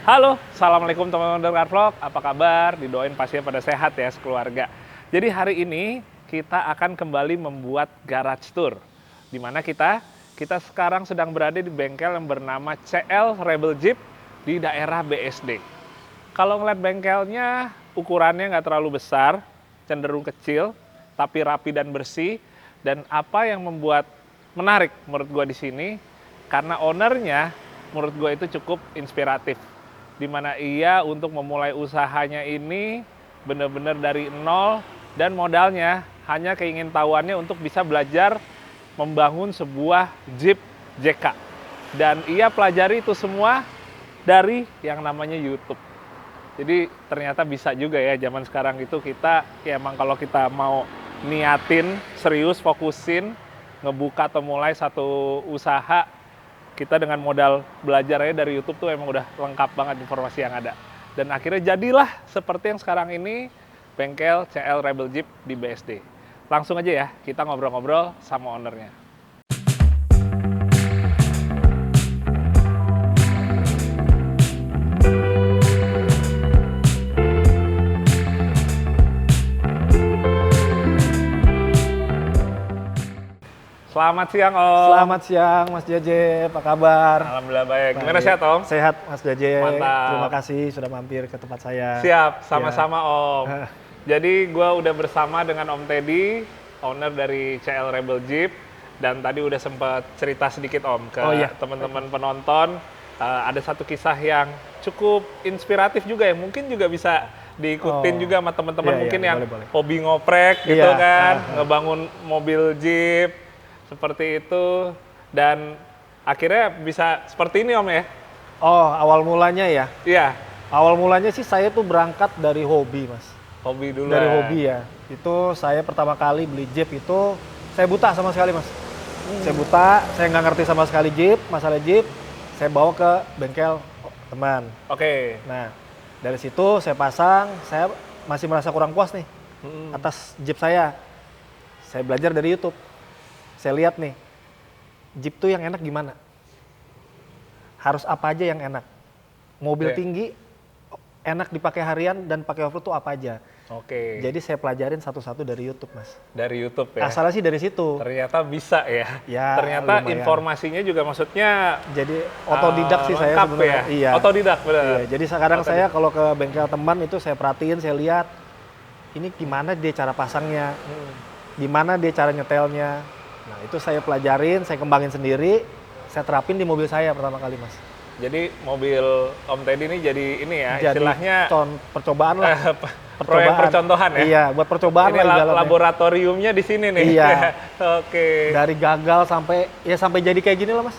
Halo, Assalamualaikum teman-teman Car Vlog. Apa kabar? Didoain pastinya pada sehat ya sekeluarga. Jadi hari ini kita akan kembali membuat garage tour. Di mana kita sekarang sedang berada di bengkel yang bernama CL Rebel Jeep di daerah BSD. Kalau ngeliat bengkelnya, ukurannya nggak terlalu besar, cenderung kecil, tapi rapi dan bersih. Dan apa yang membuat menarik menurut gua di sini, karena ownernya menurut gua itu cukup inspiratif. Di mana ia untuk memulai usahanya ini benar-benar dari nol dan modalnya hanya keingintahuannya untuk bisa belajar membangun sebuah Jeep JK. Dan ia pelajari itu semua dari yang namanya YouTube. Jadi ternyata bisa juga ya zaman sekarang itu kita ya emang kalau kita mau niatin, serius, fokusin, ngebuka atau mulai satu usaha, kita dengan modal belajarnya dari YouTube tuh emang udah lengkap banget informasi yang ada. Dan akhirnya jadilah seperti yang sekarang ini, bengkel CL Rebel Jeep di BSD. Langsung aja ya, kita ngobrol-ngobrol sama ownernya. Selamat siang, Om. Selamat siang, Mas Jaje. Apa kabar? Alhamdulillah baik. Gimana sehat, Om? Sehat, Mas Jaje. Mantap. Terima kasih sudah mampir ke tempat saya. Siap, sama-sama, Om. Ya. Jadi gue udah bersama dengan Om Teddy, owner dari CL Rebel Jeep. Dan tadi udah sempat cerita sedikit, Om, ke teman-teman penonton. Ada satu kisah yang cukup inspiratif juga ya. Mungkin juga bisa diikutin juga sama teman-teman mungkin yang boleh. hobi ngoprek gitu kan. Ngebangun mobil Jeep. Seperti itu, dan akhirnya bisa seperti ini, Om ya? Oh, awal mulanya ya? Iya. Awal mulanya sih saya tuh berangkat dari hobi, Mas. Hobi dulu. Dari hobi ya. Itu saya pertama kali beli Jeep itu, saya buta sama sekali, Mas. Saya buta, saya nggak ngerti sama sekali Jeep, masalah Jeep. Saya bawa ke bengkel teman. Oke. Nah, dari situ saya pasang, saya masih merasa kurang puas nih atas Jeep saya. Saya belajar dari YouTube. Saya lihat nih, Jeep tuh yang enak gimana? Harus apa aja yang enak? Mobil tinggi, enak dipakai harian dan pakai off-road tuh apa aja? Oke. Jadi saya pelajarin satu-satu dari YouTube, Mas. Dari YouTube ya? Asalnya sih dari situ. Ternyata bisa ya? Ya, ternyata lumayan. Informasinya juga maksudnya jadi otodidak sih saya sebenarnya. Ya? Iya. Otodidak, benar. Iya, jadi sekarang saya kalau ke bengkel teman itu saya perhatiin, saya lihat ini gimana dia cara pasangnya, gimana dia cara nyetelnya. Nah, itu saya pelajarin, saya kembangin sendiri, saya terapin di mobil saya pertama kali, Mas. Jadi mobil Om Teddy ini jadi ini ya, Jadi istilahnya percobaan lah. proyek percontohan ya? Iya, buat percobaan ini lah. Laboratoriumnya di sini nih. Iya. Oke. Dari gagal sampai jadi kayak gini lah, Mas.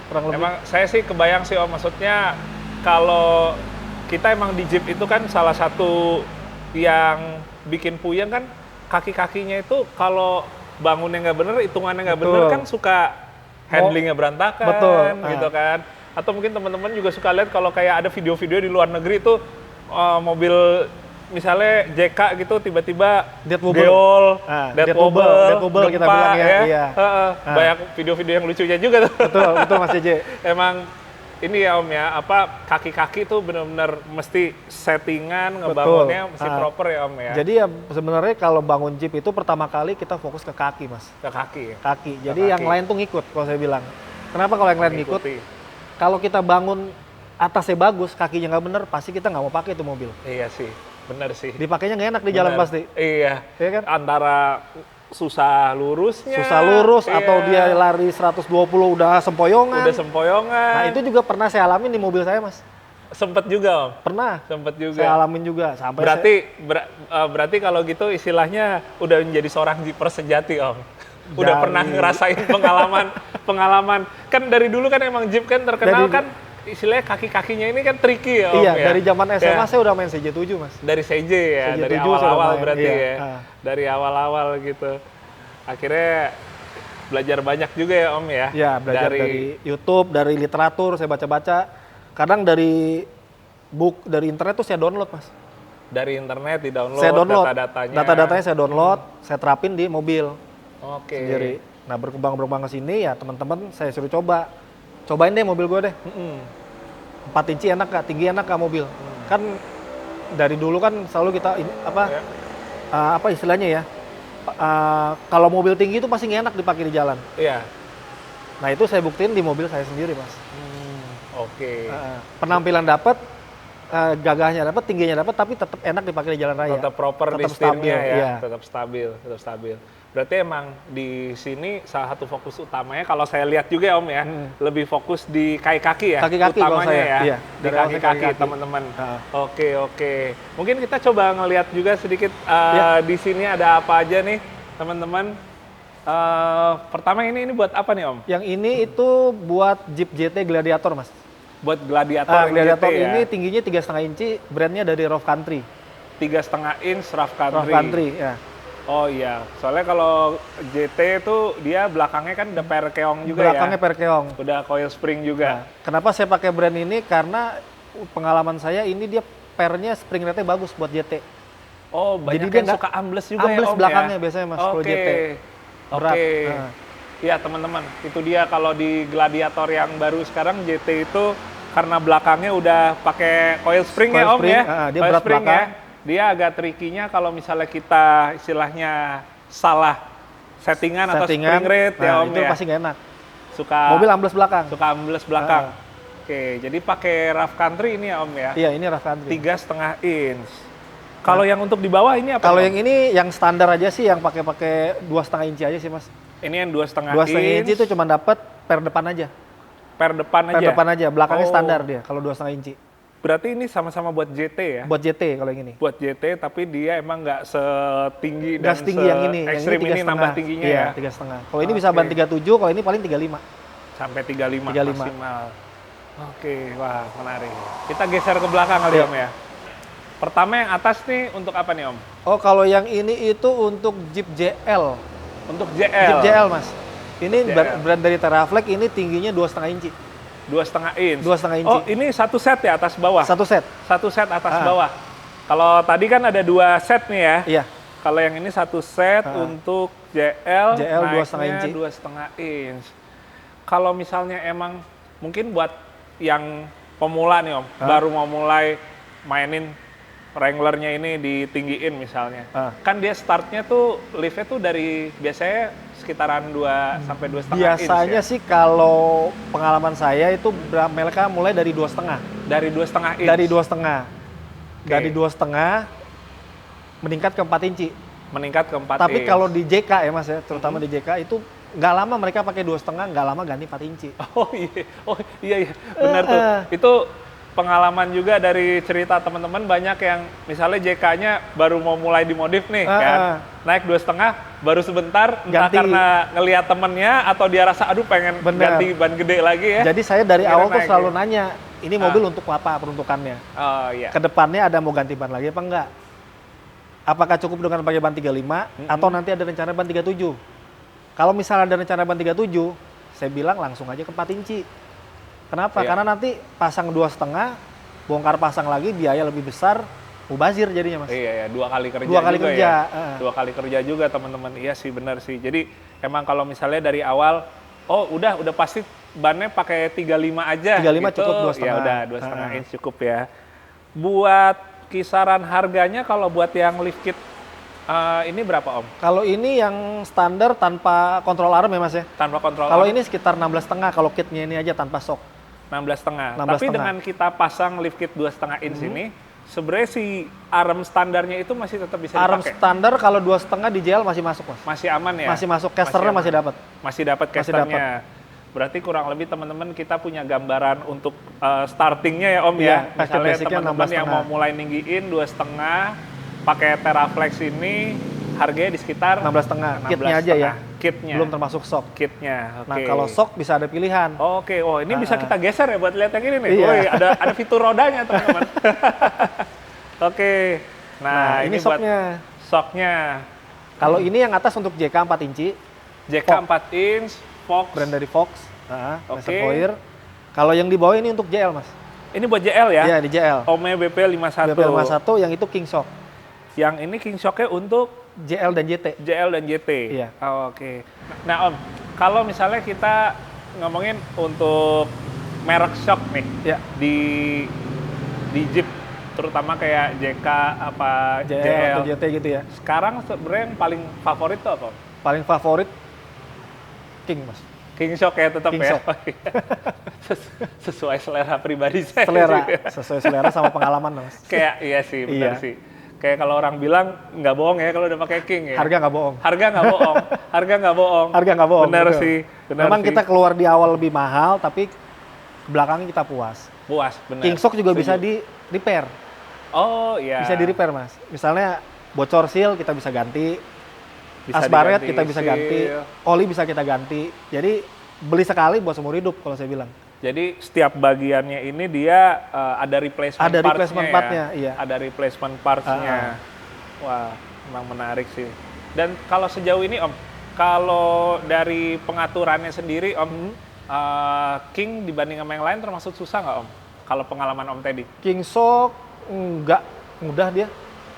Kurang lebih. Emang saya sih kebayang sih, Om, maksudnya kalau kita emang di Jeep itu kan salah satu yang bikin puyeng kan kaki-kakinya itu kalau bangunnya nggak bener, hitungannya nggak bener kan suka handlingnya berantakan, gitu kan. Atau mungkin teman-teman juga suka lihat kalau kayak ada video-video di luar negeri itu mobil misalnya JK gitu tiba-tiba geol, dead wobble, kita bilang ya. Iya. Banyak video-video yang lucunya juga tuh. Betul Mas JJ. Emang ini ya, Om ya, kaki-kaki tuh benar-benar mesti settingan, ngebangunnya mesti proper ya, Om ya. Jadi ya sebenarnya kalau bangun Jeep itu pertama kali kita fokus ke kaki, Mas. Ke kaki ya? Kaki. Jadi yang lain tuh ngikut kalau saya bilang. Kenapa kalau yang lain ngikut? Kalau kita bangun atasnya bagus, kakinya nggak bener, pasti kita nggak mau pakai itu mobil. Iya sih, bener sih. Dipakainya nggak enak di jalan pasti. Iya. Iya kan? Antara susah lurus atau dia lari 120 udah sempoyongan. Nah, itu juga pernah saya alamin di mobil saya, Mas. Sempet juga, Om? Pernah. Sempet juga. Saya alamin juga. Sampai berarti kalau gitu istilahnya udah menjadi seorang Jeeper sejati, Om. Udah pernah ngerasain pengalaman. Kan dari dulu kan emang Jeep kan terkenal kan istilahnya kaki-kakinya ini kan tricky ya, Om. Iya, ya? dari zaman SMA saya udah main CJ7, Mas. Dari CJ ya, dari awal-awal berarti ya. Dari awal-awal gitu. Akhirnya belajar banyak juga ya, Om ya. Iya, belajar dari YouTube, dari literatur saya baca-baca. Kadang dari internet tuh saya download, Mas. Dari internet di-download, saya download data-datanya. Data-datanya saya download, saya terapin di mobil. Oke. Sendiri. Nah, berkembang ke sini ya teman-teman saya suruh cobain deh mobil gue deh. 4 inci enak nggak, tinggi enak nggak mobil. Kan dari dulu kan selalu kita Ya. apa istilahnya ya, kalau mobil tinggi itu pasti nggak enak dipakai di jalan. Iya. Nah itu saya buktiin di mobil saya sendiri mas. Oke. Penampilan dapat, gagahnya dapat, tingginya dapat, tapi tetap enak dipakai di jalan raya. Tetap proper di Tetap stabil, setirnya ya, iya. tetap stabil, tetap stabil. Berarti emang di sini salah satu fokus utamanya kalau saya lihat juga ya Om ya, lebih fokus di kaki-kaki ya, Kaki-kaki kalau utamanya saya, ya, iya. di Dari awal saya kaki-kaki kaki-kaki. teman-teman. Oke. Mungkin kita coba ngelihat juga sedikit di sini ada apa aja nih teman-teman. Pertama ini buat apa nih Om? Yang ini itu buat Jeep JT Gladiator mas. Buat Gladiator, Gladiator GT ya? ini tingginya 3,5 inci, brandnya dari Rough Country. 3,5 inch rough Rough country. Country ya. Oh iya, soalnya kalau GT itu dia belakangnya kan udah perkeong juga Belakangnya ya. perkeong. Udah coil spring Nah, juga. kenapa saya pakai brand ini? Karena pengalaman saya ini dia pernya spring rate-nya bagus buat JT. Oh, banyak Jadi dia yang nggak suka ambles juga ambles ya Om belakangnya ya? biasanya, Mas, Oke. kalau JT. Berat. Oke. Nah. Iya teman-teman, itu dia kalau di Gladiator yang baru sekarang JT itu karena belakangnya udah pakai coil spring Coil ya Om spring, ya? dia Coil berat spring belakang. ya. Dia agak trikinya kalau misalnya kita istilahnya salah settingan atau spring rate ya Om itu ya. pasti nggak enak. Suka Mobil ambles belakang. suka ambles belakang. Oke, jadi pakai rough country ini ya Om ya. Iya, ini Rough Country. 3,5 inch. Kalau yang untuk di bawah ini apa? Kalau Om? yang ini yang standar aja sih, yang pakai 2,5 inci aja sih, Mas. Ini yang 2,5 2,5 inch. inci itu cuma dapat per depan aja. Per depan aja. Per depan aja, belakangnya Oh. standar dia kalau 2,5 inci. Berarti ini sama-sama buat JT ya? Buat JT kalau yang ini. Buat JT, tapi dia emang nggak setinggi dan Gas tinggi yang ini, ekstrim ini 3,5. nambah tingginya iya, ya? 3,5. Kalau ini bisa ban 37, kalau ini paling 35. Sampai 35, 35. maksimal. Oke, wah menarik. Kita geser ke belakang kali Iya. Om ya. Pertama yang atas nih untuk apa nih Om? Oh, kalau yang ini itu untuk Jeep JL. Untuk JL. Jeep JL, Mas. Ini JL. brand dari Teraflex, ini tingginya 2,5 inci. 2,5 inch. 2,5 inci. Oh, ini satu set ya atas bawah? Satu set. Satu set atas Ah. bawah. Kalau tadi kan ada 2 set nih ya. Iya. Kalau yang ini satu set untuk JL, JL 2,5 naiknya inci. 2,5 inch. Kalau misalnya emang mungkin buat yang pemula nih Om, baru mau mulai mainin Wrangler-nya ini ditinggiin misalnya. Kan dia startnya tuh liftnya tuh dari biasanya sekitaran 2 sampai 2,5 inch Biasanya ya? sih kalau pengalaman saya itu mereka mulai dari 2,5. Dari 2,5 inch? Dari 2,5. Oke. Dari 2,5 meningkat ke 4 inci. Meningkat ke 4 Tapi inch. kalau di JK ya Mas ya, terutama di JK itu nggak lama mereka pakai 2,5, nggak lama ganti 4 inci. Oh iya, benar tuh. Itu pengalaman juga dari cerita teman-teman, banyak yang misalnya JK-nya baru mau mulai dimodif nih kan, naik 2,5 baru sebentar entah Ganti. karena ngelihat temennya atau dia rasa aduh pengen Bener. ganti ban gede lagi ya. Jadi saya dari Akhirnya awal tuh naik selalu ya. nanya, ini mobil untuk apa peruntukannya? Oh iya. Kedepannya ada mau ganti ban lagi apa enggak? Apakah cukup dengan pakai ban 35 atau nanti ada rencana ban 37? Kalau misalnya ada rencana ban 37, saya bilang langsung aja ke 4 inci. Kenapa? Iya. Karena nanti pasang 2,5, bongkar pasang lagi biaya lebih besar, mubazir jadinya Mas. Iya ya, 2 kali kerja 2 kali juga kerja, ya. 2 kali kerja juga teman-teman. Iya sih, benar sih. Jadi emang kalau misalnya dari awal, oh udah pasti bannya pakai 35 aja 35 gitu, cukup, 2,5. ya udah 2,5 inch cukup ya. Buat kisaran harganya kalau buat yang lift kit ini berapa Om? Kalau ini yang standar tanpa kontrol arm ya Mas ya. Tanpa kontrol Kalau arm? ini sekitar 16,5 kalau kitnya ini aja tanpa shock. 16,5. 16,5. Tapi dengan kita pasang lift kit 2,5 inch ini, sebenarnya si arm standarnya itu masih tetap bisa Arm dipakai? standar kalau 2,5 di JL masih masuk Mas. Masih aman ya? Masih masuk, casternya aman. masih dapat. Masih dapat Masih casternya. Berarti kurang lebih teman-teman kita punya gambaran untuk startingnya ya Om Iya, ya. paket Misalnya basicnya teman-teman yang 16,5. mau mulai ninggiin 2,5 pakai Teraflex ini harganya di sekitar 16,5. Kitnya aja ya. Kitnya. Belum termasuk shock. Kitnya. Oke. Nah, kalau shock bisa ada pilihan. Oke, oh ini bisa kita geser ya buat lihat yang ini nih. Iya. Woi, ada fitur rodanya teman-teman. Oke. Nah, ini buat shocknya. shocknya. Kalau ini yang atas untuk JK 4 inci, JK Fox. 4 inch, Fox. brand dari Fox. Oke. Reservoir. Kalau yang di bawah ini untuk JL Mas. Ini buat JL ya? Iya, di JL. Ome BP51. BP51 yang itu King Shock. Yang ini King Shock-nya untuk JL dan JT. JL dan JT. Iya. Oh, oke. Nah Om, kalau misalnya kita ngomongin untuk merek shock nih Ya, di Jeep, terutama kayak JK apa JL JL. atau JT gitu ya. Sekarang sebenarnya yang paling favorit tuh apa? Paling favorit King, Mas. King Shock ya tetap King ya. Shock. Sesuai selera pribadi saya. Selera, sih. sesuai selera sama pengalaman, Mas. Kayak iya sih, benar Iya. sih. Kayak kalau orang bilang nggak bohong ya kalau udah pakai King ya. Harga nggak bohong. Harga nggak bohong. Harga nggak bohong. Harga nggak bohong. Benar betul. sih. Benar Memang sih. kita keluar di awal lebih mahal, tapi ke belakangnya kita puas. puas, benar. King Shock juga Setuju. bisa di repair. Oh iya. Bisa di repair, Mas. Misalnya bocor seal kita bisa ganti, Bisa asbaret diganti kita bisa ganti, seal. oli bisa kita ganti. Jadi beli sekali buat seumur hidup kalau saya bilang. Jadi setiap bagiannya ini dia ada replacement Ada parts-nya replacement ya? part-nya, iya. Ada replacement parts-nya. Wah, memang menarik sih. Dan kalau sejauh ini Om, kalau dari pengaturannya sendiri Om, King dibanding sama yang lain termasuk susah nggak Om? Kalau pengalaman Om Teddy? King Shock enggak mudah dia.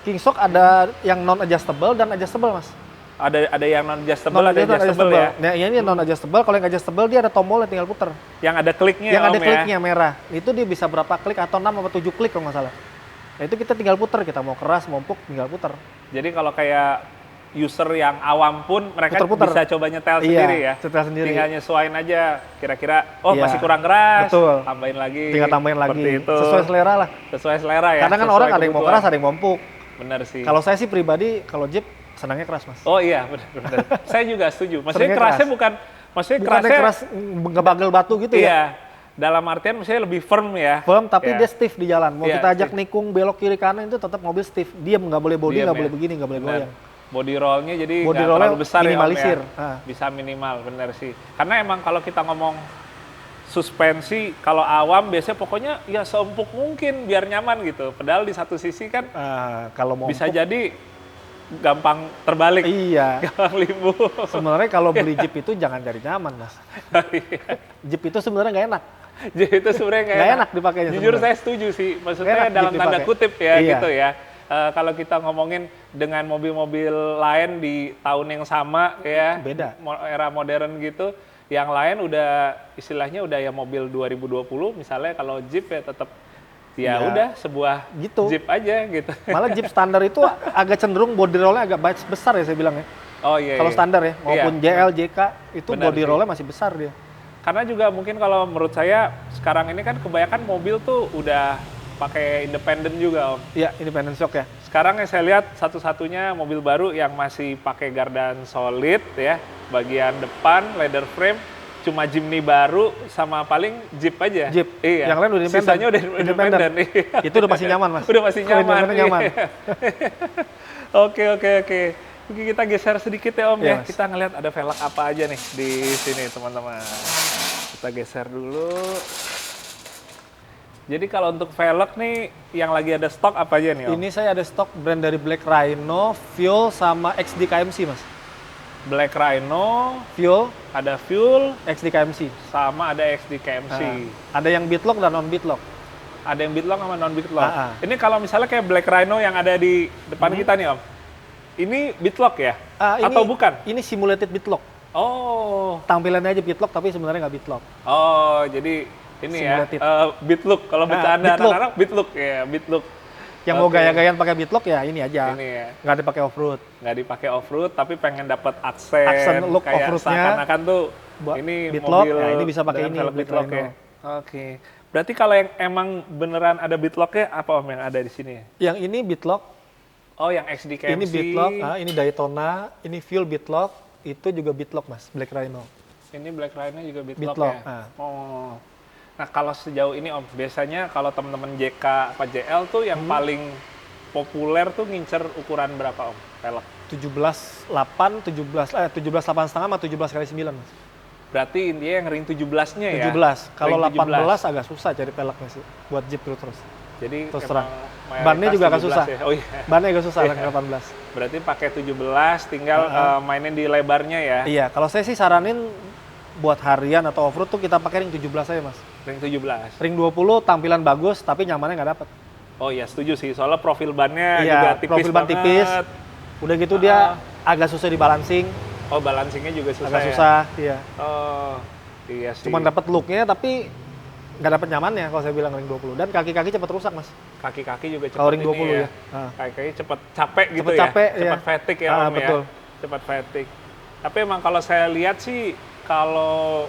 King Shock ada yang non adjustable dan adjustable, Mas. Ada yang non adjustable, ada adjustable ya. Nah, ini non adjustable. Kalau yang adjustable dia ada tombolnya tinggal puter. Yang ada kliknya Yang Om ada ya. kliknya merah. Itu dia bisa berapa klik atau 6 atau 7 klik kalau nggak salah. Nah, itu kita tinggal puter, kita mau keras, mau empuk tinggal puter. Jadi kalau kayak user yang awam pun mereka Puter-puter. bisa coba nyetel Iya, sendiri ya. nyetel sendiri. Tinggal nyesuaiin aja kira-kira oh Iya, masih kurang keras, betul. tambahin lagi. Tinggal tambahin lagi. Seperti itu. Sesuai selera lah. Sesuai selera ya. Karena kan sesuai orang ada yang mau kebutuhan. keras, ada yang mau empuk. Bener sih. Kalau saya sih pribadi, kalau Jeep senangnya keras, Mas. Oh iya, benar. Saya juga setuju. Maksudnya Seringnya kerasnya keras. maksudnya Bukannya kerasnya keras ngebagel batu gitu ya. iya. Dalam artian maksudnya lebih firm ya. Firm, tapi Iya. dia stiff di jalan. Mau Iya, kita ajak stiff. nikung belok kiri kanan itu tetap mobil stiff. Diam, nggak boleh body, Diam nggak ya. boleh begini, nggak boleh Benar. goyang. Body rollnya jadi Body nggak rollnya terlalu besar minimalisir. ya Om ya. Ah. Bisa minimal, bener sih. Karena emang kalau kita ngomong suspensi, kalau awam biasanya pokoknya ya seempuk mungkin biar nyaman gitu. Padahal di satu sisi kan Kalau mau bisa empuk, jadi gampang terbalik, iya. gampang limbo. Sebenarnya kalau beli Jeep itu jangan cari nyaman, Mas. Jeep itu sebenarnya nggak enak. Jadi itu sebenarnya Nggak nggak enak dipakainya Jujur sebenarnya. saya setuju sih. Maksudnya Nggak enak dalam Jeep tanda dipakai. kutip ya Iya. gitu ya. Kalau kita ngomongin dengan mobil-mobil lain di tahun yang sama ya, Beda. Era modern gitu, yang lain udah istilahnya udah ya mobil 2020 misalnya, kalau Jeep ya tetap ya Iya. udah sebuah Gitu. Jeep aja gitu. Malah Jeep standar itu agak cenderung body rollnya agak besar ya saya bilang ya. Oh iya. Kalau iya. standar ya, maupun Iya. JL, JK, itu Benar body sih. rollnya masih besar dia. Karena juga mungkin kalau menurut saya sekarang ini kan kebanyakan mobil tuh udah pakai independen juga Om. Iya, independent shock ya. Sekarang yang saya lihat satu-satunya mobil baru yang masih pakai gardan solid ya, bagian depan leather frame, cuma Jimny baru sama paling Jeep aja. Jeep. Iya. Yang lain udah independen. Sisanya udah independen. Iya. Itu udah pasti nyaman, Mas. Udah pasti Kalau nyaman. independen nyaman. Iya. Oke. Mungkin kita geser sedikit ya Om Iya, ya. Mas. Kita ngeliat ada velg apa aja nih di sini teman-teman. Kita geser dulu. Jadi kalau untuk velg nih yang lagi ada stok apa aja nih Om? Ini saya ada stok brand dari Black Rhino, Fuel, sama XD KMC, Mas. Black Rhino, Fuel, ada Fuel, XD KMC. sama ada XD KMC. Ada yang bitlock dan non bitlock. Ada yang bitlock sama non bitlock. Ah, ah. Ini kalau misalnya kayak Black Rhino yang ada di depan kita nih Om. Ini bitlock ya? Atau bukan? Ini simulated bitlock. Oh. Tampilannya aja bitlock tapi sebenarnya nggak bitlock. Oh, jadi ini Simulated. ya, bitlook. Kalau bercanda bitlook. anak-anak bitlook ya, bitlook. Yang mau Oke. gaya-gayaan pakai bitlock ya ini aja. Ini ya. Nggak dipakai off-road. Nggak dipakai off-road tapi pengen dapat aksen, Aksen look kayak off-roadnya. seakan-akan tuh Buat ini bitlock, mobil ya ini bisa pakai dengan ini, velg Black bitlock Rhino. ya. Oke. Berarti kalau yang emang beneran ada bitlocknya apa Om yang ada di sini? Yang ini bitlock, Oh, yang XD KMC. ini bitlock, ini Daytona, ini fuel bitlock, itu juga bitlock, Mas, Black Rhino. Ini Black Rhino juga bitlock, Bitlock, ya? Oh. Nah, kalau sejauh ini Om, biasanya kalau teman-teman JK apa JL tuh yang paling populer tuh ngincer ukuran berapa Om? Velg. 17.8, 17.8 setengah sama 17 kali 9, Mas. Berarti intinya yang ring 17-nya ya? 17. Kalau Ring 18 agak susah cari peleknya sih buat Jeep terus. Jadi Terus emang terang. mayoritas Bannya juga agak 17 susah. ya? Oh iya. Bannya agak susah Iya. yang 18. Berarti pakai 17, tinggal mainin di lebarnya ya? Iya, kalau saya sih saranin buat harian atau off-road tuh kita pakai ring 17 aja, Mas. Ring 17. Ring 20 tampilan bagus tapi nyamannya nggak dapet. Oh iya, setuju sih. Soalnya profil bannya Iya, juga tipis profil ban banget. tipis. Udah gitu dia agak susah di balancing, Oh, balancingnya juga susah agak ya? susah, iya. Oh, iya sih. Cuman dapat look-nya tapi nggak dapat nyamannya kalau saya bilang ring 20. Dan kaki-kaki cepat rusak, Mas. Kaki-kaki juga cepat Kalau ring ini 20 ya. Kaki-kaki cepat capek gitu Cepet ya. capek, Cepat ya. fatigue ya Om Betul. ya. Cepat fatigue. Tapi emang kalau saya lihat sih kalau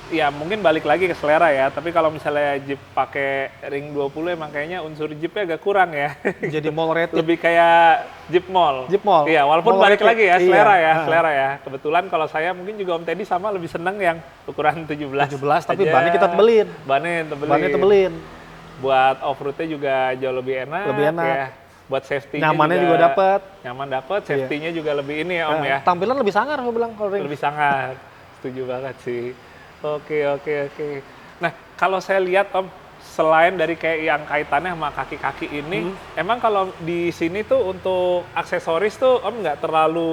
ya mungkin balik lagi ke selera ya, tapi kalau misalnya Jeep pakai ring 20 emang kayaknya unsur Jeepnya agak kurang ya. Jadi mall rated. Lebih kayak Jeep Mall. Jeep Mall. Iya, walaupun Mall balik rated. lagi ya, selera Iya. ya, selera ya. Kebetulan kalau saya mungkin juga Om Teddy sama lebih seneng yang ukuran 17. 17 tapi aja. bannya kita tebelin. Bannya tebelin. Buat off-roadnya juga jauh lebih enak. Lebih enak. Ya. Buat safety-nya Nyamannya juga dapat. Nyaman dapat, safety-nya juga lebih ini ya Om ya. Tampilan lebih sangar aku bilang kalau ring. Lebih sangat. Setuju banget sih. Oke. Nah, kalau saya lihat Om, selain dari kayak yang kaitannya sama kaki-kaki ini, emang kalau di sini tuh untuk aksesoris tuh Om nggak terlalu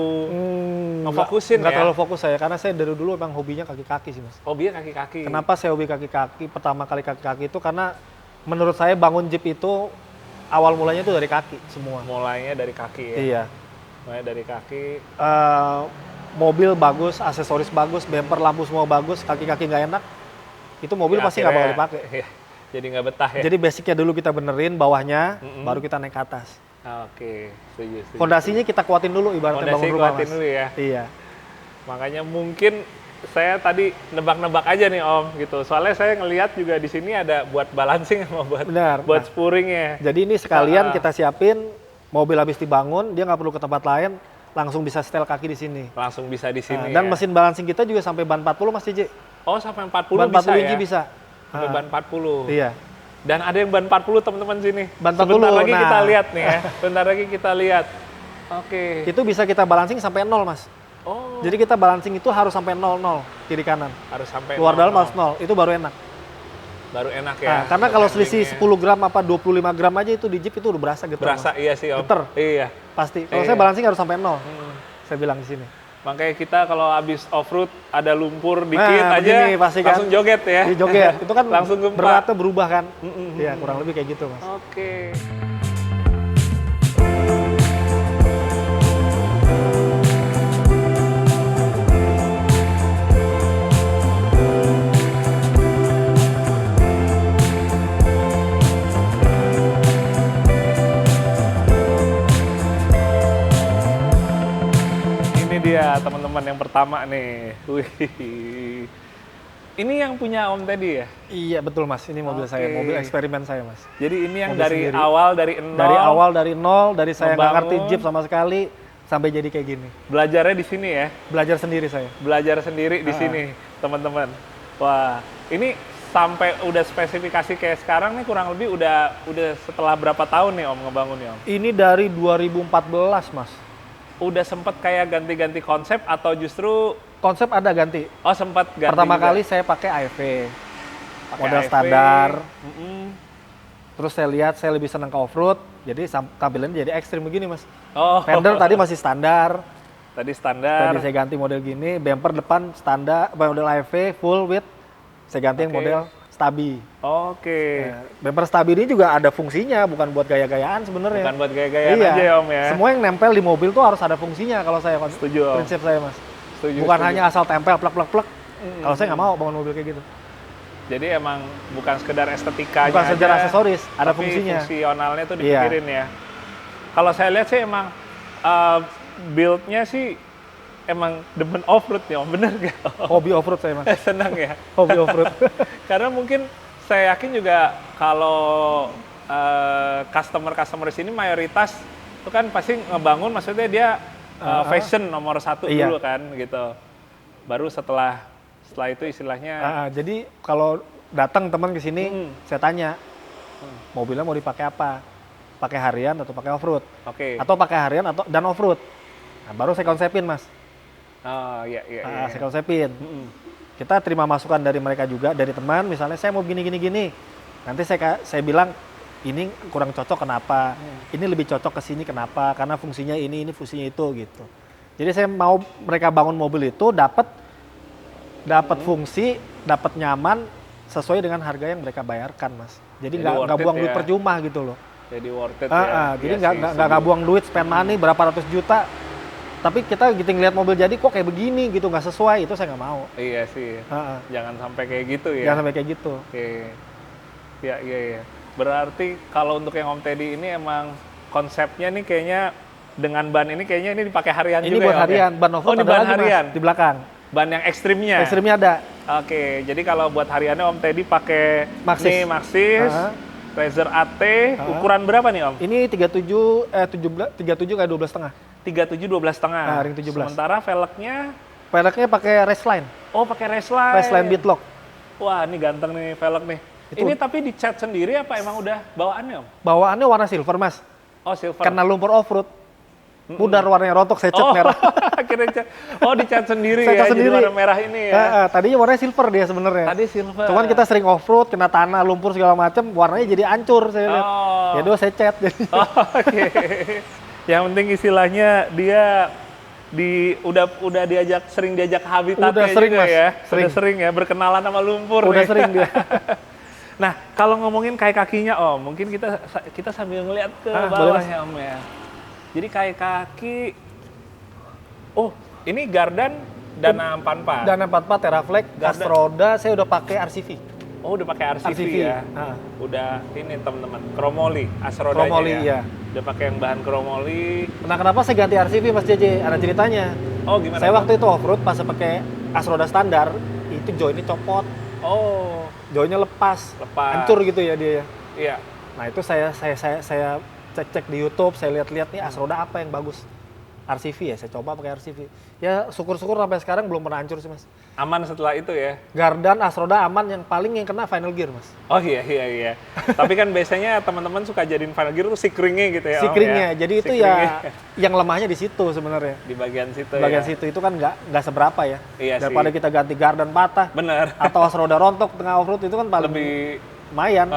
ngefokusin Nggak ya? terlalu fokus saya, karena saya dari dulu emang hobinya kaki-kaki sih, Mas. Hobinya kaki-kaki. Kenapa saya hobi kaki-kaki? Pertama kali kaki-kaki itu karena menurut saya bangun Jeep itu awal mulanya itu dari kaki semua. Mulainya dari kaki ya? Iya. Mulai dari kaki. Mobil bagus, aksesoris bagus, bumper, lampu semua bagus, kaki-kaki nggak enak, itu mobil Ya, pasti nggak bakal akhirnya, dipakai. iya, jadi nggak betah ya? Jadi basicnya dulu kita benerin bawahnya, baru kita naik ke atas. Oke, setuju. Fondasinya kita kuatin dulu ibaratnya Fondasi bangun rumah, kuatin Mas. dulu ya? Iya. Makanya mungkin saya tadi nebak-nebak aja nih Om gitu. Soalnya saya ngelihat juga di sini ada buat balancing sama Benar. buat spuringnya. Jadi ini sekalian kita siapin mobil habis dibangun, dia nggak perlu ke tempat lain, langsung bisa setel kaki di sini. Langsung bisa di sini Dan ya. mesin balancing kita juga sampai ban 40 Mas CJ. Oh, sampai 40 Ban bisa 40 ya? inci bisa. Sampai ban 40. Iya. Dan ada yang ban 40 teman-teman sini. Ban 40, Sebentar lagi nah. kita lihat nih ya. Bentar lagi kita lihat. Oke. Itu bisa kita balancing sampai 0, Mas. Oh, Jadi kita balancing itu harus sampai 0 kiri kanan. harus sampai Luar 0, dalam harus 0, itu baru enak. baru enak ya. Nah, karena kalau selisih handlingnya. 10 gram apa 25 gram aja itu di Jeep itu udah berasa getar. Berasa Mas. iya sih Om. Geter. Iya. Pasti. Kalau Iya. saya balancing harus sampai 0. Saya bilang di sini. Makanya kita kalau habis off-road ada lumpur dikit Nah, aja begini pasti kan. langsung joget ya. Di joget. Itu kan langsung gempa. beratnya berubah kan. Iya, kurang lebih kayak gitu, Mas. Oke. Ini dia teman-teman yang pertama nih. Wih. Ini yang punya Om Teddy ya? Iya, betul, Mas. Ini mobil saya, Oke. mobil eksperimen saya, Mas. Jadi ini yang Mobil dari sendiri. awal, dari nol. Dari awal dari nol, dari saya nggak ngerti Membangun. Jeep sama sekali sampai jadi kayak gini. Belajarnya di sini ya? Belajar sendiri saya. Belajar sendiri di sini, teman-teman. Wah, ini sampai udah spesifikasi kayak sekarang nih kurang lebih udah setelah berapa tahun nih Om ngebangun nih Om? Ini dari 2014, Mas. Udah sempet kayak ganti-ganti konsep atau justru Konsep ada ganti. oh sempat ganti Pertama juga? kali saya pakai AFV. Pakai Model AFV. standar. Mm-mm. Terus saya lihat saya lebih senang ke off-road, jadi tampilannya jadi ekstrim begini, Mas. Oh, Fender tadi masih standar. tadi standar. Tadi saya ganti model gini, bumper depan standar, model AFV full width. Saya ganti yang Oke. model Stabi. Oke. Bumper Stabi ini juga ada fungsinya, bukan buat gaya-gayaan sebenarnya. Bukan buat gaya-gayaan Iya. aja ya Om ya. Semua yang nempel di mobil tuh harus ada fungsinya kalau saya. Setuju, Om. Prinsip saya, Mas. Setuju, Bukan setuju. hanya asal tempel plek. Kalau saya nggak mau bangun mobil kayak gitu. Jadi emang bukan sekedar estetikanya Bukan sekedar aja, aksesoris, ada tapi fungsinya. fungsionalnya tuh Iya. dipikirin ya. Kalau saya lihat sih emang build-nya sih emang demen off-road ya Om, bener gak? Hobi off-road saya, Mas. Senang ya? Hobi off-road. Karena mungkin saya yakin juga kalau customer di sini mayoritas itu kan pasti ngebangun, maksudnya dia fashion nomor satu Iya. dulu kan gitu. Baru setelah itu istilahnya Jadi kalau datang teman ke sini, saya tanya, mobilnya mau dipakai apa? Pakai harian atau pakai off-road? oke. Atau pakai harian dan off-road? Nah, baru saya konsepin, Mas. Oh iya. Saya konsepin. Kita terima masukan dari mereka juga, dari teman, misalnya saya mau gini. Nanti saya bilang, ini kurang cocok kenapa? Ini lebih cocok ke sini kenapa? Karena fungsinya ini fungsinya itu gitu. Jadi saya mau mereka bangun mobil itu dapat fungsi, dapat nyaman sesuai dengan harga yang mereka bayarkan, Mas. Jadi Jadi worth nggak it buang ya. duit percuma gitu loh. Jadi worth it ya. Jadi Iya sih, nggak buang duit, spend money berapa ratus juta, Tapi kita gitu ngeliat mobil jadi kok kayak begini gitu, nggak sesuai, itu saya nggak mau. Iya sih. Heeh. Jangan sampai kayak gitu ya. Jangan sampai kayak gitu. Oke. Ya, iya, iya. Berarti kalau untuk yang Om Teddy ini emang konsepnya nih kayaknya dengan ban ini kayaknya ini dipakai harian Ini juga buat ya, Om, harian, ya? ban off-road ini ada ban lagi, Mas, harian. di belakang. Ban yang ekstrimnya. Ekstrimnya ada. Oke, jadi kalau buat hariannya Om Teddy pakai Maxxis. nih Maxxis, Razer AT, ukuran berapa nih Om? Ini 37 kayak 12,5. 37 12,5. Nah, ring 17. Sementara velgnya, Peleknya pakai raceline. oh pakai Raceline. Raceline Beatlock. Wah, ini ganteng nih velg nih. Itu- Ini tapi dicat sendiri apa emang udah bawaannya Om? Bawaannya warna silver, Mas. Oh silver. Karena lumpur off-road. Pudar warnanya rontok, saya cat Oh, merah. akhirnya cat. Oh, dicat sendiri Saya ya. cat sendiri. Jadi warna merah ini ya. Tadinya warnanya silver dia sebenarnya. Tadi silver. Cuman kita sering off-road, kena tanah, lumpur segala macam, warnanya jadi hancur saya lihat. Oh. Ya saya cat. Jadi. Oh, oke. Yang penting istilahnya dia udah sering diajak habitatnya Udah sering, juga Mas. ya. Sering. Udah sering ya berkenalan sama lumpur. Udah nih. sering dia. Nah, kalau ngomongin kayak kakinya Om, mungkin kita sambil ngeliat ke boleh, bawah Mas. ya Om ya. Jadi kayak kaki, oh ini Gardan Dana 44. Dan 44 Teraflex, Garda. Astroda, saya udah pakai RCV. Oh udah pakai RCV, RCV, ya. Udah ini teman-teman, Chromoli, Asrodanya Chromoli, ya. iya. Udah pakai yang bahan Chromoli. Nah, kenapa saya ganti RCV, Mas JJ? Ada ceritanya. Oh gimana? Saya tuh? waktu itu off-road pas saya pakai Asroda standar, itu joinnya copot, Oh joinnya lepas, lepas. hancur gitu ya dia. Iya. Nah, itu saya cek-cek di YouTube, saya lihat-lihat nih Asroda apa yang bagus. RCV ya, saya coba pakai RCV. Ya syukur-syukur sampai sekarang belum pernah hancur sih, Mas. Aman setelah itu ya. Gardan, Asroda aman, yang paling yang kena final gear, Mas. Oh iya. Tapi kan biasanya teman-teman suka jadiin final gear tuh sikringnya gitu ya. Om, Sikringnya, ya? jadi itu Sikringnya. ya yang lemahnya di situ sebenarnya. Di bagian situ Bagian ya. situ itu kan nggak seberapa ya. Iya Daripada sih. kita ganti Gardan patah Bener. atau Asroda rontok tengah off-road itu kan paling Lebih lumayan.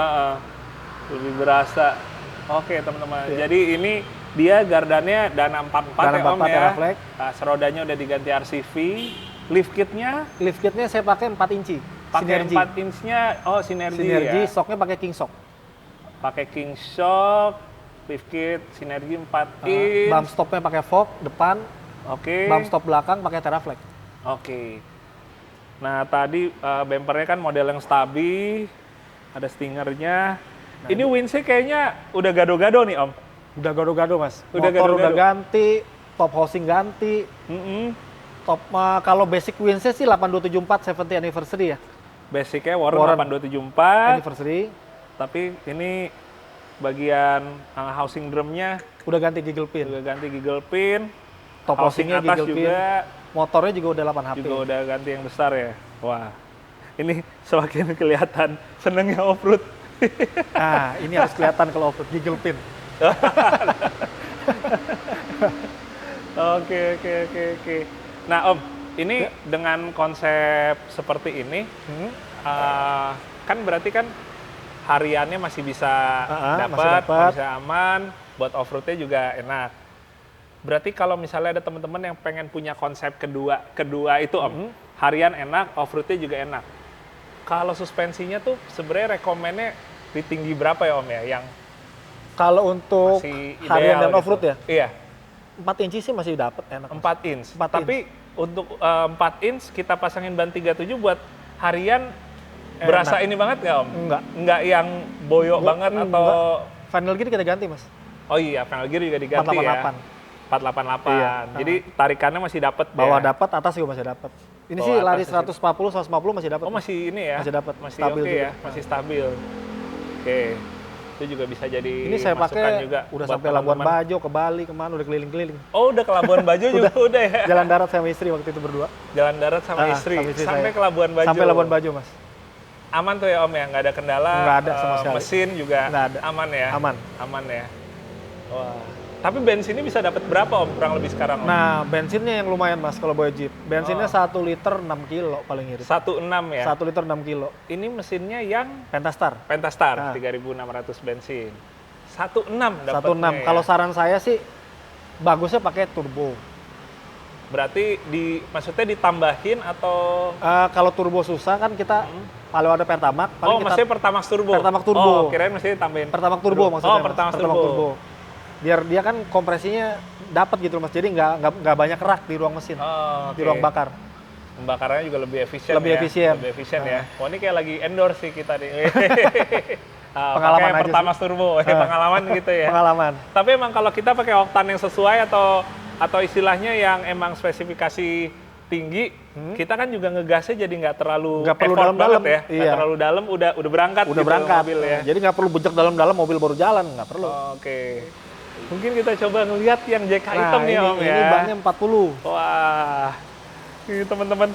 lebih berasa. Oke teman-teman. Iya. Jadi ini dia Gardannya Dana 44 Dana ya Om 44 ya. Teraflex. Serodanya udah diganti RCV. Lift kitnya Lift kitnya saya pakai 4 inci. pakai Synergy. 4 inch-nya, oh Synergy Synergy, ya. shocknya pakai King Shock. Pakai King Shock, lift kit, Synergy 4 inch. Bump stopnya pakai fork depan, Oke. bump stop belakang pakai Teraflex. Oke. Nah tadi bumpernya kan model yang stabil, ada stingernya. Ini windsnya kayaknya udah gado-gado nih Om. Udah gado-gado, Mas. Udah Motor udah gado-gado. ganti, top housing ganti. Top kalau basic windsnya sih 8274 70 anniversary ya. Basicnya Warren Warren 8274, Anniversary. tapi ini bagian housing drumnya Udah ganti giggle pin. juga ganti giggle pin. Top Housing housingnya atas giggle pin. juga Motornya juga udah 8 HP. juga udah ganti yang besar ya. Wah, ini semakin kelihatan senengnya off-road. Nah, ini harus kelihatan kalau off-road giggle pin. Oke. Nah Om, ini dengan konsep seperti ini, kan berarti kan hariannya masih bisa masih dapat, dapat. bisa aman, buat off-roadnya juga enak. Berarti kalau misalnya ada teman-teman yang pengen punya konsep kedua itu Om, harian enak, off-roadnya juga enak. Kalau suspensinya tuh sebenarnya rekomennya di tinggi berapa ya Om ya, yang Kalau untuk masih ideal harian dan gitu? off-road ya, Iya. 4 inci sih masih dapat enak. 4 inch. 4 inch. Tapi untuk 4 inch kita pasangin ban 37 buat harian berasa ini banget nggak Om? Enggak. Nggak yang boyok banget atau... Final gear kita ganti, Mas. Oh iya, final gear juga diganti 488. ya? 488. Iya. Jadi tarikannya masih dapat Bawah ya? dapat, atas juga masih dapat. Ini Bawah sih lari atas 140, 150 masih dapat. Oh masih ini ya? Masih dapat, Masih stabil oke juga. ya? Masih stabil. Oke. Itu juga bisa jadi Ini saya masukan pakai juga udah buat sampai Labuan teman-teman. Bajo, ke Bali, kemana udah keliling-keliling. Oh udah ke Labuan Bajo juga udah ya? Jalan darat sama istri waktu itu berdua. Jalan darat sama istri, sama istri sampai saya. ke Labuan Bajo. Sampai Labuan Bajo, Mas. Aman tuh ya Om ya, nggak ada kendala. Nggak ada sama sekali. Mesin juga Nggak ada. aman ya. Aman. Ya. Wah. Tapi bensinnya bisa dapat berapa Om kurang lebih sekarang Om? Nah, bensinnya yang lumayan, Mas, kalau bawa Jeep. Bensinnya 1 liter 6 kilo paling irit. 16 ya. 1 liter 6 kilo. Ini mesinnya yang Pentastar. Pentastar, Nah. 3.600 bensin. 16 dapatnya 16. ya. Kalau saran saya sih bagusnya pakai turbo. Berarti maksudnya ditambahin atau Kalau turbo susah kan kita kalau ada Pertamax paling kita maksudnya Pertamax turbo. Pertamax turbo. Oh, kirain mesti tambahin. Pertamax turbo maksudnya. Oh, Mas. Pertamax turbo. Biar dia kan kompresinya dapat gitu Mas. Jadi nggak banyak kerak di ruang mesin, Oh, di ruang bakar. Pembakarannya juga lebih efisien Lebih ya. efisien. Lebih efisien ya. Oh, ini kayak lagi endorse sih kita nih. Pengalaman pakai aja Pertamax Turbo, pengalaman gitu ya. Pengalaman. Tapi emang kalau kita pakai oktan yang sesuai atau istilahnya yang emang spesifikasi tinggi, kita kan juga ngegasnya jadi nggak terlalu Nggak perlu effort dalam-dalam. banget ya. Nggak Iya. terlalu dalam, udah berangkat Udah gitu berangkat. mobil ya. Jadi nggak perlu bejek dalam-dalam mobil baru jalan, nggak perlu. Oke. Mungkin kita coba ngelihat yang JK Nah, hitam nih Om ya. ini bannya 40. Wah, ini teman-teman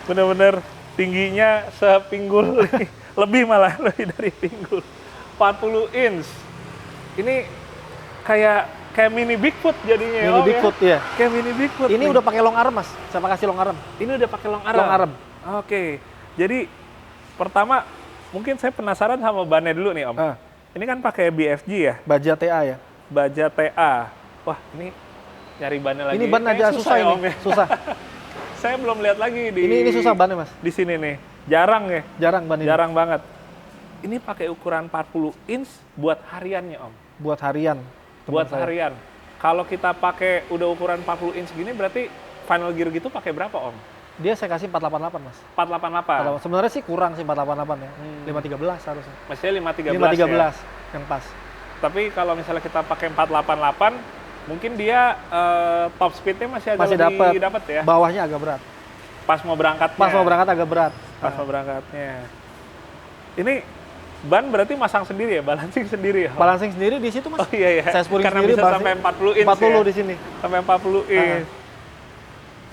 bener-bener tingginya sepinggul, lebih malah lebih dari pinggul. 40 inch. Ini kayak mini Bigfoot jadinya ya. Mini Om, Bigfoot ya. ya. Kayak mini Bigfoot. Ini nih. udah pakai long arm Mas. Saya kasih long arm. Ini udah pakai long arm. Long arm. Oke. Jadi pertama mungkin saya penasaran sama bannya dulu nih Om. Ini kan pakai BFG ya, Baja TA ya. baja TA. Wah, ini nyari bannya lagi. Ini ban Kayaknya aja susah ya, ini. Om ya. Susah. Saya belum lihat lagi di Ini susah bannya Mas. di sini nih. Jarang ya. Jarang ban ini. Jarang banget. Ini pakai ukuran 40 inch buat hariannya Om. Buat harian. teman Buat saya. harian. Kalau kita pakai udah ukuran 40 inch gini berarti final gear gitu pakai berapa Om? Dia saya kasih 488 Mas. 488. Sebenarnya sih kurang sih 488 ya. 513 harusnya. Maksudnya 513 513 ya. yang pas. Tapi kalau misalnya kita pakai 488 mungkin dia top speednya masih agak Masih lebih dapat ya. Bawahnya agak berat. Pas mau berangkatnya. Pas mau berangkat agak berat. Pas mau berangkatnya. Ini ban berarti masang sendiri ya, balancing sendiri ya? Balancing sendiri di situ Mas. Oh iya ya. Saya spuring Karena sendiri bisa sampai 40 inch 40 ya? di sini. Sampai 40 inch.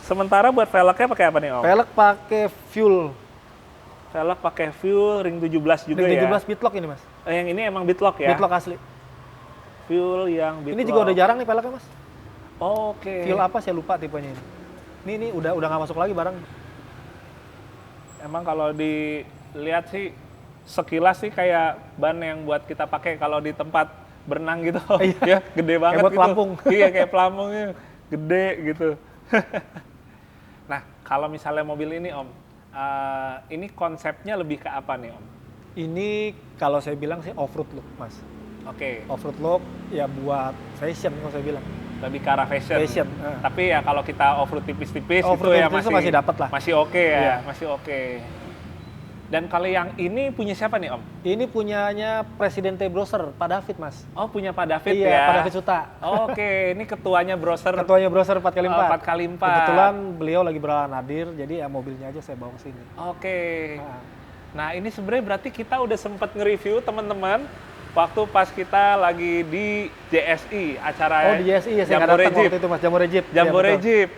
Sementara buat velgnya pakai apa nih Om? Velg pakai fuel. Velg pakai fuel ring 17 juga Ring ya. 17 bitlock ini Mas. Yang ini emang bitlock ya. Bitlock asli. Fuel yang bitlock. Ini juga udah jarang nih velgnya Mas. Oke. Fuel apa saya lupa tipenya ini. Ini udah nggak masuk lagi barang. Emang kalau dilihat sih sekilas sih kayak ban yang buat kita pakai kalau di tempat berenang gitu. Iya. Ya, gede banget buat gitu. pelampung. Iya, kayak pelampungnya gede gitu. Nah, kalau misalnya mobil ini Om, ini konsepnya lebih ke apa nih Om? Ini kalau saya bilang sih off-road look Mas. Oke, Off-road look ya buat fashion kalau saya bilang. lebih ke arah fashion. Fashion. Tapi ya kalau kita off-road tipis-tipis itu Off-road ya tipis itu masih dapat lah. Masih oke ya, Iya. masih oke. Dan kalau yang ini punya siapa nih Om? Ini punyanya Presidente Browser, Pak David Mas. Oh, punya Pak David Iya, ya. Pak David Suta. Oke, ini ketuanya browser. Ketuanya Browser 4x4. 4x4. Kebetulan beliau lagi berhalangan hadir, jadi ya mobilnya aja saya bawa ke sini. Oke. Nah, Nah, ini sebenarnya berarti kita udah sempat nge-review teman-teman waktu pas kita lagi di JSI, acara oh di JSI ya, saya nggak Jambore datang Jeep. waktu itu Mas, Jambore Jeep. Jambore Iya, betul. Jeep.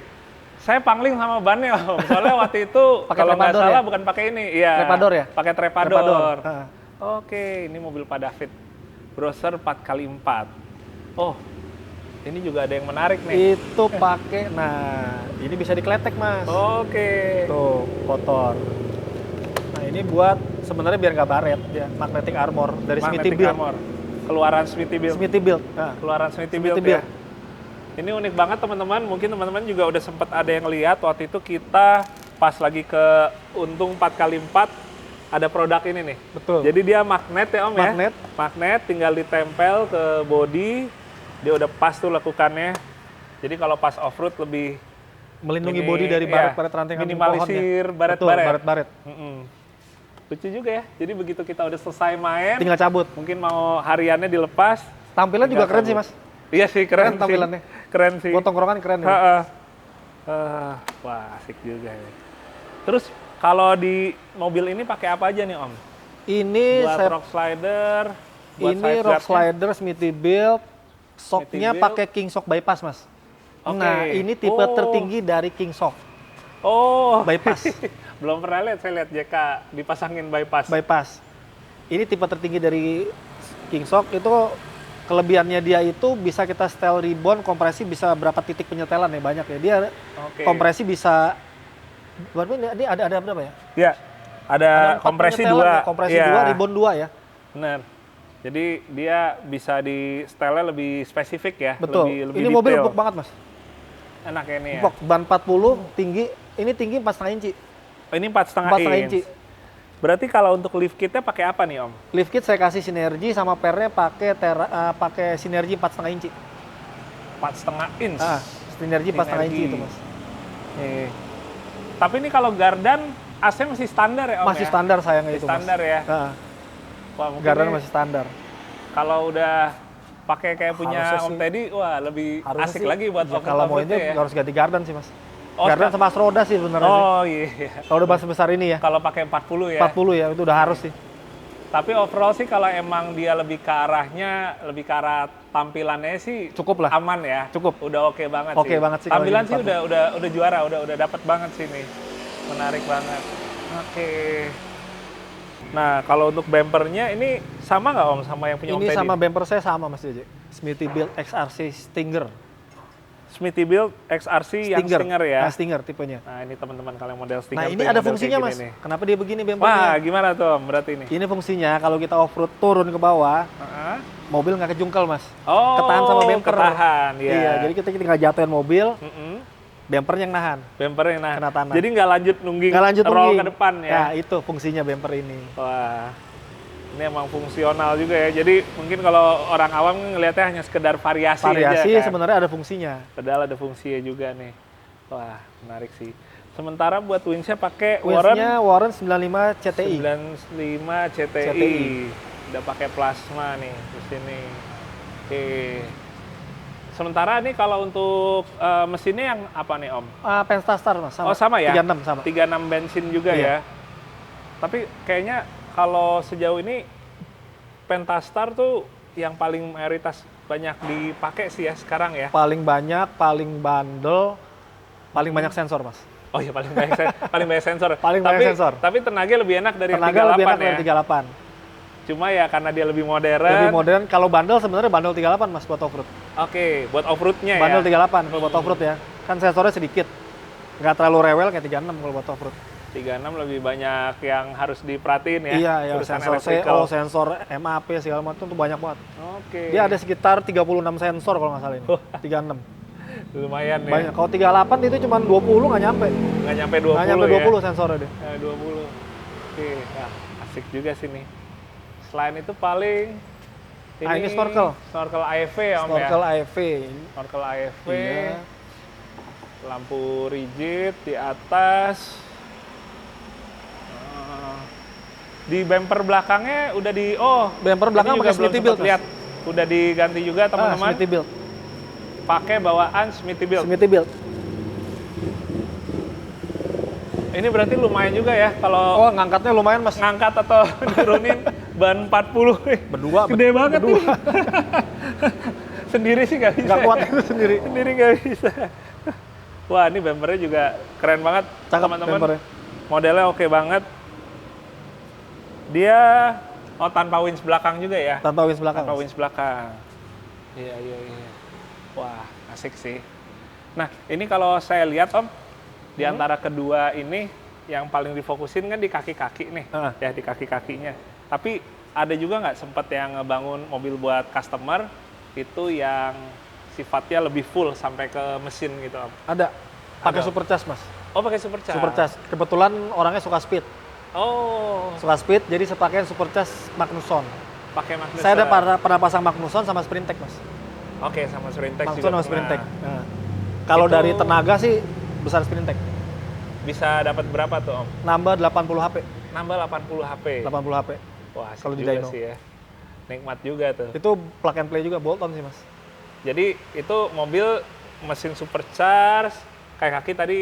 Saya pangling sama bannya Om. Soalnya waktu itu Pakai kalau nggak trepador salah ya? bukan pakai ini, iya. Trepador ya? Pakai trepador. Trepador. Ha. Oke, ini mobil Pak David. Browser 4x4. Oh, ini juga ada yang menarik nih. Itu pakai, nah ini bisa dikletek Mas. Oke. Tuh, kotor. Nah ini buat sebenarnya biar nggak baret ya, magnetic armor dari Smithy Magnetic Build. armor. Keluaran Smithy Build. Smithy Build. Nah, Keluaran Smithy Build Smithy ya. Ini unik banget teman-teman. Mungkin teman-teman juga udah sempat ada yang lihat waktu itu kita pas lagi ke Untung 4x4 ada produk ini nih. betul. Jadi dia magnet ya Om Magnet. ya. Magnet tinggal ditempel ke body. Dia udah pas tuh lekukannya. Jadi kalau pas off-road lebih Melindungi ini, body dari ya, baret-baret ranting minimalisir pohonnya. baret-baret. Betul, baret-baret. Mm-mm. Lucu juga ya. Jadi begitu kita udah selesai main, Tinggal cabut. mungkin mau hariannya dilepas. Tampilan juga tinggal keren sih cabut. Mas. Iya sih, keren sih. tampilannya. Keren sih. Buat tongkrongan keren ya. Ha-ha. Wah, asik juga ya. Terus kalau di mobil ini pakai apa aja nih Om? Ini Buat saya rock slider, buat ini side rock guardnya? slider Smithy Build, shocknya Build. pakai King Shock bypass Mas. Oke. Nah ini tipe Oh. tertinggi dari King Shock Oh, bypass. belum pernah lihat saya lihat JK dipasangin bypass. bypass. Ini tipe tertinggi dari King Shock. Itu kelebihannya dia itu bisa kita setel ribbon, kompresi bisa berapa titik penyetelan ya, banyak ya. Dia Oke. kompresi bisa berapa ini ada berapa ya? Ya, ada 4 kompresi penyetelan 2. ya, kompresi 2, ribbon 2 ya. Benar. Jadi dia bisa di style lebih spesifik ya, Betul. lebih Ini mobil detail. empuk banget Mas. Enak ya ini ya. Empuk, ban 40 tinggi, ini tinggi 4,5 inci. Oh, ini 4,5 4,5 inch. inci. Berarti kalau untuk lift kitnya pakai apa nih Om? Lift kit saya kasih sinergi sama pernya pakai pakai sinergi 4,5 inci. 4,5 inch. Sinergi 4,5 inci Sinergi. itu mas. Nih. Tapi ini kalau Gardan AC masih standar ya Om Masih ya? standar sayangnya Masih itu standar mas. ya? Nah, Wah, mungkin Gardan ini masih standar. kalau udah pakai kayak punya Harusnya Om sih- Teddy, wah lebih Harusnya asik sih, lagi buat ya, kalau mau off-road-nya ini ya. harus ganti Gardan sih mas. Oh, Gardan sama Roda sih sebenarnya sih. Oh iya. Kalau udah sebesar ini ya, Kalau pakai 40 ya. 40 ya itu udah harus sih. Tapi overall sih kalau emang dia lebih ke arahnya, lebih ke arah tampilannya sih Cukup lah. aman ya. Cukup. Udah oke banget sih. Oke banget sih kalau Tampilan di sih 40. udah juara, udah dapat banget sih nih. Menarik banget. Oke. Nah, kalau untuk bumpernya ini sama nggak Om sama yang punya Om Ini Teddy? sama bumper saya sama mas JJ. Smithybilt XRC Stinger. Smithybilt XRC yang Stinger ya. Nah, Stinger tipenya. Nah, ini teman-teman kalau yang model Stinger. Nah tuh ini yang ada model fungsinya kayak mas. gini nih. Kenapa dia begini Wah, bumpernya? gimana tuh Om berarti ini? Ini fungsinya kalau kita off-road turun ke bawah, Heeh. mobil nggak kejungkel mas. Oh, Ketahan sama bumper. Ketahan, ya. Iya, jadi kita tinggal jatuhin mobil, Mm-mm. bumper yang nahan. Bumpernya nah. Kena tanah. Jadi nggak lanjut nungging Nggak lanjut roll nungging. ke depan ya. Nah itu fungsinya bumper ini. Wah. Ini emang fungsional juga ya. Jadi mungkin kalau orang awam ngelihatnya hanya sekedar variasi Variasi aja kan. sebenarnya ada fungsinya. Padahal ada fungsinya juga nih. Wah, menarik sih. Sementara buat winch-nya pakai Winch-nya Warren 95 CTI. 95 CTI. CTI. Udah pakai plasma nih di sini. Oke. Sementara nih kalau untuk mesinnya yang apa nih Om? Pentastar mas. Oh sama ya? 36 sama. 36 bensin juga Iya. ya. Tapi kayaknya kalau sejauh ini Pentastar tuh yang paling mayoritas banyak dipakai sih ya sekarang ya. Paling banyak, paling bandel, paling banyak sensor mas. Oh iya paling banyak paling banyak sensor. Paling banyak sensor. Tapi tenaga lebih enak dari Tenaga yang 38 lebih enak ya. dari 38. Cuma ya karena dia lebih modern. Lebih modern. Kalau bandel sebenarnya bandel 38 mas buat off-road. Oke, buat off-roadnya ya. Bandel 38 kalau buat off-road ya. Kan sensornya sedikit. Nggak terlalu rewel kayak 36 kalau buat off-road. 36 lebih banyak yang harus diperhatiin ya. Iya, ya Urusan sensor electrical. CO, sensor MAP segala macam tuh banyak banget. Oke. Dia ada sekitar 36 sensor kalau nggak salah ini. 36. Lumayan ya. Banyak. Kalau 38 itu cuma 20 nggak nyampe. Nggak nyampe 20 Nggak nyampe ya. 20 sensornya deh. 20. Oke, nah, asik juga sih nih. Selain itu paling Ini snorkel. Snorkel AEV ya Om Snorkel ya. AEV. Snorkel AEV. Iya. Lampu rigid di atas. Di bumper belakangnya udah di Bumper belakang ini juga pakai belum Smithybilt, sempat Mas. lihat. Udah diganti juga teman-teman. Smithybilt. Pakai bawaan Smithybilt. Smithybilt. Ini berarti lumayan juga ya kalau Oh, ngangkatnya lumayan mas. ngangkat atau nurunin ban 40. Berdua. Gede banget berdua. nih. Sendiri sih nggak bisa. Nggak kuat ya. itu sendiri. Sendiri nggak bisa. Wah, ini bumpernya juga keren banget, Cakep teman-teman. bumpernya. Modelnya oke banget. Dia tanpa winch belakang juga ya. Tanpa winch belakang. Tanpa Mas. winch belakang. Iya. Wah, asik sih. Nah, ini kalau saya lihat Om, di antara kedua ini yang paling difokusin kan di kaki-kaki nih, ya di kaki-kakinya. Tapi ada juga nggak sempat yang ngebangun mobil buat customer itu yang sifatnya lebih full sampai ke mesin gitu Om? Ada. Pakai Ada. supercharge mas. Oh, pakai supercharge. Supercharge. Kebetulan orangnya suka speed. Oh, Suka speed, jadi saya pakai supercharge Magnusson. pakai Magnus. Saya ada pernah pasang Magnusson sama Sprintec mas. Oke, sama Sprintec Magnusson juga sama pernah. Sprintec. Nah, kalau Itu- dari tenaga sih besar Sprintec. Bisa dapat berapa tuh Om? Nambah 80 HP. Nambah 80 HP. 80 HP. Wah, asik Kalau di juga dyno. sih ya. Nikmat juga tuh. Itu plug and play juga, bolt-on sih mas. Jadi itu mobil mesin supercharge, kaki tadi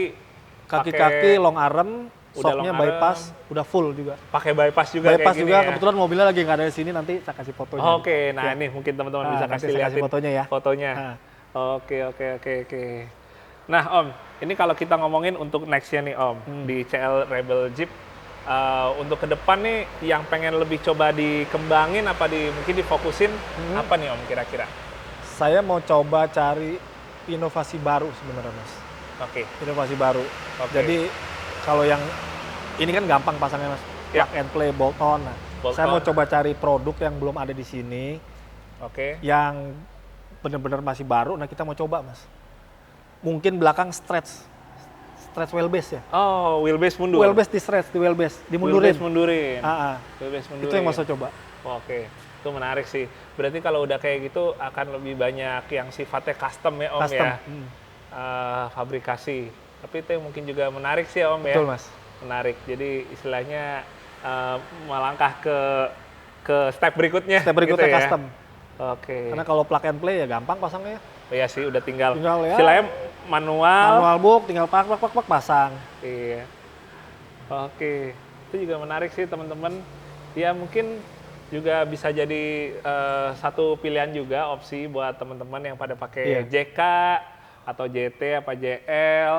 Kaki-kaki long arm, Udah shocknya long bypass, arm. udah full juga. pakai bypass juga Bypass kayak gini juga, ya. kebetulan mobilnya lagi nggak ada di sini, nanti saya kasih fotonya. Oke, nah Ya. ini mungkin teman-teman Nah, bisa nanti kasih saya lihatin fotonya ya. fotonya. Nah. Oke. Nah Om, ini kalau kita ngomongin untuk nextnya nih Om, di CL Rebel Jeep, untuk ke depan nih yang pengen lebih coba dikembangin apa mungkin difokusin apa nih Om kira-kira? Saya mau coba cari inovasi baru sebenarnya mas. Oke. Inovasi baru. Oke. Jadi kalau yang ini kan gampang pasangnya mas, Ya. plug and play, bolt-on. Nah, Bolt-on. saya mau coba cari produk yang belum ada di sini, Oke. yang benar-benar masih baru. Nah kita mau coba mas. Mungkin belakang stretch wheelbase ya. Oh, wheelbase mundur. Wheelbase di stretch, di wheelbase, dimundurin. Wheelbase mundurin. Ah, ah. Wheelbase mundurin. Itu yang mau saya coba. Oke. Itu menarik sih. Berarti kalau udah kayak gitu akan lebih banyak yang sifatnya custom ya Om Custom. ya. Fabrikasi. Tapi itu yang mungkin juga menarik sih ya Om ya. Betul Mas. Menarik. Jadi istilahnya melangkah ke step berikutnya. Step berikutnya gitu ya. custom. Oke. Karena kalau plug and play ya gampang pasangnya. Iya sih udah tinggal Tinggal ya. istilahnya manual. Manual book, tinggal pak pasang. Iya. Oke. Itu juga menarik sih teman-teman. Ya mungkin juga bisa jadi satu pilihan juga opsi buat teman-teman yang pada pakai JK atau JT apa JL.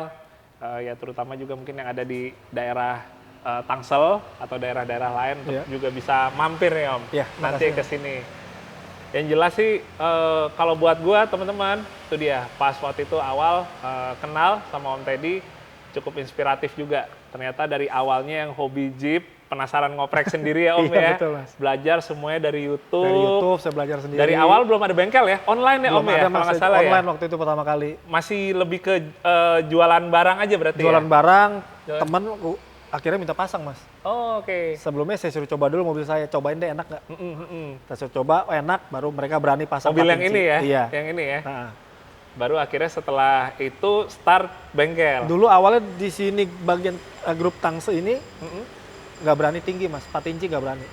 Ya terutama juga mungkin yang ada di daerah Tangsel atau daerah-daerah lain untuk juga bisa mampir ya Om. Iya, nanti ke sini. Yang jelas sih kalau buat gua teman-teman itu dia pas waktu itu awal kenal sama Om Teddy cukup inspiratif juga. Ternyata dari awalnya yang hobi Jeep, penasaran ngoprek sendiri ya Om iya, ya. Betul, Mas. Belajar semuanya dari YouTube. Dari YouTube saya belajar sendiri. Dari awal belum ada bengkel ya, online ya belum Om ya, ada, kalau nggak salah online ya. waktu itu pertama kali. Masih lebih ke jualan barang aja berarti Jualan ya? barang, temen akhirnya minta pasang Mas. Oh, oke. Sebelumnya saya suruh coba dulu mobil saya, cobain deh enak nggak? Saya suruh coba, enak, baru mereka berani pasang. Mobil yang 4 ini inci. ya? Iya. Yang ini ya? Nah, Baru akhirnya setelah itu start bengkel. dulu awalnya di sini bagian grup Tangsel ini nggak berani tinggi Mas, 4 inci nggak berani.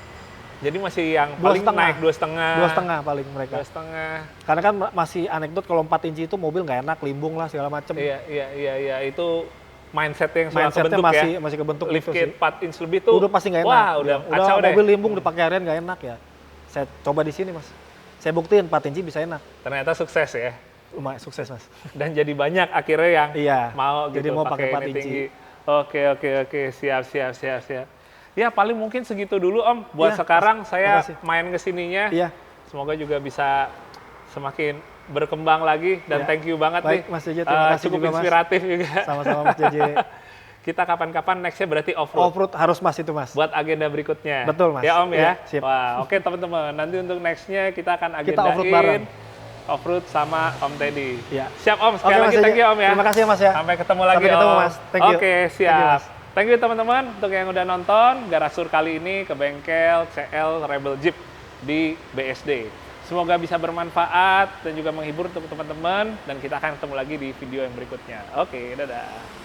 Jadi masih yang 2,5. paling naik 2,5. 2,5 paling mereka. 2,5. Karena kan masih anekdot kalau 4 inci itu mobil nggak enak, limbung lah segala macem. Iya. Itu mindset yang sudah Mindsetnya kebentuk ya. masih kebentuk Lift gitu kit sih. 4 inch lebih tuh. Udah pasti nggak enak. Wah, udah kacau deh. mobil limbung dipakai harian nggak enak ya. Saya coba di sini Mas. Saya buktiin 4 inci bisa enak. Ternyata sukses ya. Lumayan sukses Mas. Dan jadi banyak akhirnya yang mau jadi gitu mau pakai 4 ini inci. tinggi. Oke. Siap. Ya paling mungkin segitu dulu Om. Buat sekarang saya main kesininya. Iya. Semoga juga bisa semakin berkembang lagi dan thank you banget nih. Mas JJ, terima kasih cukup juga, Mas. inspiratif juga. Sama-sama Mas JJ. Kita kapan-kapan nextnya berarti off-road. Off-road harus Mas itu Mas. Buat agenda berikutnya. Betul Mas. Ya Om ya. Iya, sip. Wah oke teman-teman. Nanti untuk nextnya kita akan agendain Kita off-road bareng. Off-road sama Om Teddy. Iya. Siap Om, sekali Oke, lagi Mas thank you Om ya. Terima kasih ya Mas ya. Sampai ketemu lagi Sampai ketemu Om. Mas. Thank you. Oke, Thank you, siap. Mas. Thank you teman-teman untuk yang udah nonton Garasur kali ini ke bengkel CL Rebel Jeep di BSD. Semoga bisa bermanfaat dan juga menghibur untuk teman-teman dan kita akan ketemu lagi di video yang berikutnya. Oke, dadah.